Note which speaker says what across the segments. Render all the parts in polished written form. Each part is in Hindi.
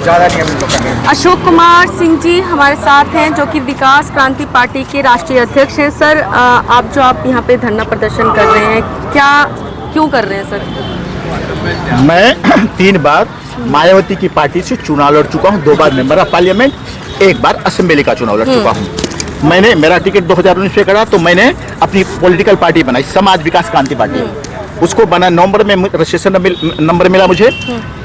Speaker 1: ज़्यादा नहीं हम लोग करेंगे।
Speaker 2: अशोक कुमार सिंह जी हमारे साथ हैं, जो कि विकास क्रांति पार्टी के राष्ट्रीय अध्यक्ष हैं। सर, आप यहाँ पे धरना प्रदर्शन कर रहे हैं, क्यों कर रहे हैं सर?
Speaker 3: मैं 3 बार मायावती की पार्टी से चुनाव लड़ चुका हूं, 2 बार मेंबर ऑफ पार्लियामेंट, 1 बार असेंबली का चुनाव लड़ चुका हूं। मैंने मेरा टिकट 2019 में करा तो मैंने अपनी पॉलिटिकल पार्टी बनाई, समाज विकास क्रांति पार्टी। उसको बना नवंबर में रजिस्ट्रेशन नंबर मिला मुझे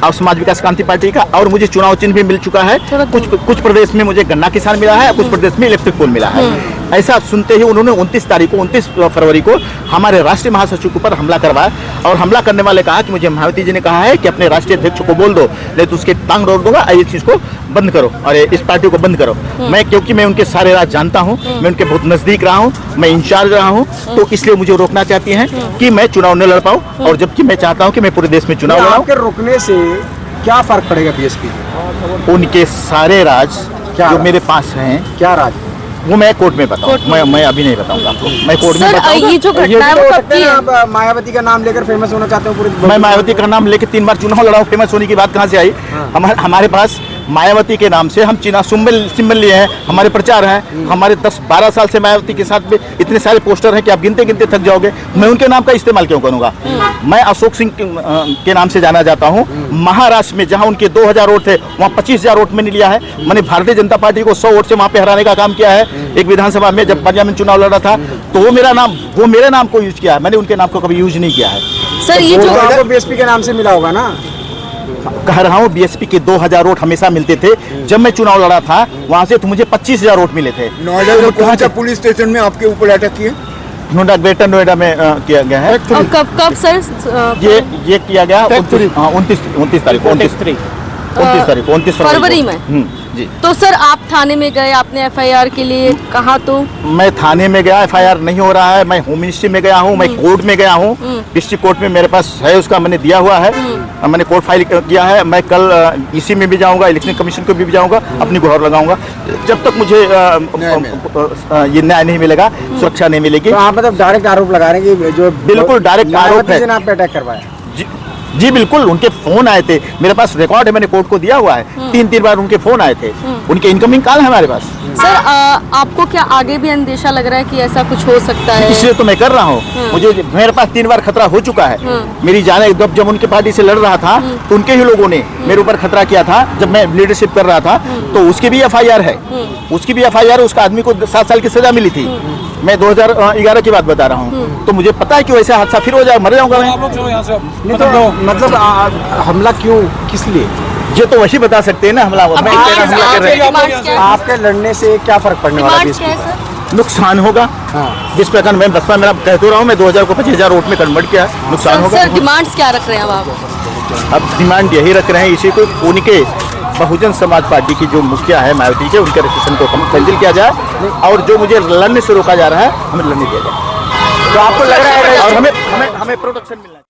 Speaker 3: और समाज विकास क्रांति पार्टी का, और मुझे चुनाव चिन्ह भी मिल चुका है। कुछ प्रदेश में मुझे गन्ना किसान मिला है, कुछ प्रदेश में इलेक्ट्रिक पोल मिला है। ऐसा सुनते ही उन्होंने 29 फरवरी को हमारे राष्ट्रीय महासचिव के ऊपर हमला करवाया, और हमला करने वाले कहा कि मुझे मायावती जी ने कहा है कि अपने राष्ट्रीय अध्यक्ष को बोल दो, नहीं तो उसके टांग रोक दूंगा, ये चीज को बंद करो और इस पार्टी को बंद करो। क्योंकि मैं उनके सारे राज जानता हूँ, मैं उनके बहुत नजदीक रहा हूँ, मैं इंचार्ज रहा हूँ, तो इसलिए मुझे रोकना चाहती हैं कि मैं चुनाव न लड़ पाऊँ, और जबकि मैं चाहता हूँ कि मैं पूरे देश में चुनाव लड़ाऊं।
Speaker 1: आपके रुकने से क्या फर्क पड़ेगा बीएसपी?
Speaker 3: उनके सारे राज जो मेरे पास हैं,
Speaker 1: क्या राज,
Speaker 3: वो मैं कोर्ट में बताऊं। मैं अभी नहीं बताऊंगा आपको, मैं कोर्ट में बताऊंगा।
Speaker 2: ये जो घटना है वो कब की है?
Speaker 1: आप मायावती का नाम लेकर फेमस होना चाहते हो पूरे?
Speaker 3: मैं मायावती का नाम लेकर 3 बार चुनाव लड़ा हूं, फेमस होने की बात कहां से आई? हमारे पास मायावती के नाम से हम चुनाव सिंबल लिए हैं, हमारे प्रचार हैं, हमारे 10-12 साल से मायावती के साथ में इतने सारे पोस्टर हैं कि आप गिनते गिनते थक जाओगे। मैं उनके नाम का इस्तेमाल क्यों करूंगा? मैं अशोक सिंह के नाम से जाना जाता हूं। महाराष्ट्र में जहां उनके 2000 वोट थे, वहां 25,000 वोट मैंने लिया है। मैंने भारतीय जनता पार्टी को 100 वोट से वहां पे हराने का काम किया है। एक विधानसभा में जब पार्लियामेंट चुनाव लड़ा था तो वो मेरे नाम को यूज किया है, मैंने उनके नाम को कभी यूज नहीं किया है।
Speaker 2: सर, ये जो
Speaker 1: आपको बीएसपी के नाम से मिला होगा ना?
Speaker 3: कह रहा हूँ, बीएसपी के 2000 वोट हमेशा मिलते थे। जब मैं चुनाव लड़ा था वहां से तो मुझे 25,000 वोट मिले थे।
Speaker 4: नोएडा में कौन सा पुलिस स्टेशन में आपके ऊपर अटैक किए?
Speaker 3: ग्रेटर नोएडा में किया गया है।
Speaker 2: कब सर?
Speaker 3: ये किया गया 29 तारीख को, 29
Speaker 2: फरवरी में।
Speaker 3: जी।
Speaker 2: तो सर, आप थाने में गए, आपने एफआईआर के लिए कहा? तो
Speaker 3: मैं थाने में गया, एफआईआर नहीं हो रहा है। मैं होम मिनिस्ट्री में गया हूँ, मैं कोर्ट में गया हूँ, डिस्ट्रिक्ट कोर्ट में मेरे पास है, उसका मैंने दिया हुआ है, मैंने कोर्ट फाइल किया है। मैं कल इसी में भी जाऊँगा, इलेक्शन कमीशन को भी जाऊँगा, अपनी गुहार लगाऊंगा। जब तक मुझे ये न्याय नहीं मिलेगा, सुरक्षा नहीं मिलेगी।
Speaker 1: तो आप मतलब डायरेक्ट आरोप लगा रहे हैं कि जो
Speaker 3: बिल्कुल डायरेक्ट आरोप है,
Speaker 1: आप पे अटैक करवाया?
Speaker 3: जी बिल्कुल। उनके फोन आए थे, मेरे पास रिकॉर्ड है, मैंने कोर्ट को दिया हुआ है। 3 बार उनके फोन आए थे, उनके इनकमिंग कॉल है हमारे पास।
Speaker 2: सर, आपको क्या आगे भी अंदेशा लग रहा है कि ऐसा कुछ हो सकता है?
Speaker 3: इसलिए तो मैं कर रहा हूँ। मेरे पास 3 बार खतरा हो चुका है। मेरी जाने जब उनकी पार्टी से लड़ रहा था तो उनके ही लोगों ने मेरे ऊपर खतरा किया था। जब मैं लीडरशिप कर रहा था तो उसकी भी एफआईआर है, उसका आदमी को 7 साल की सजा मिली थी। मैं 2011 की बात बता रहा हूँ। तो मुझे पता है कि वैसे हादसा फिर हो जाए, मर जाऊंगा मैं।
Speaker 1: नहीं तो मतलब हमला क्यों, किस लिए?
Speaker 3: ये तो वही बता सकते हैं ना। हमला कर रहे हैं।
Speaker 1: आपके लड़ने से क्या फर्क पड़ने वाला है?
Speaker 3: नुकसान होगा। जिस प्रकार मैं बसपा मेरा कह तो रहा हूँ, मैं 2000 को 25,000 वोट में कन्वर्ट किया, नुकसान होगा।
Speaker 2: सर, डिमांड्स क्या रख रहे हैं आप?
Speaker 3: अब डिमांड यही रख रहे हैं, इसी को उनके बहुजन समाज पार्टी की जो मुखिया है मायावती के, उनके रजिस्ट्रेशन को कैंसिल किया जाए, और जो मुझे लड़ने से रोका जा रहा है हमें लड़ने दिया जाए। तो आपको लग रहा है और हमें प्रोटेक्शन मिलना है।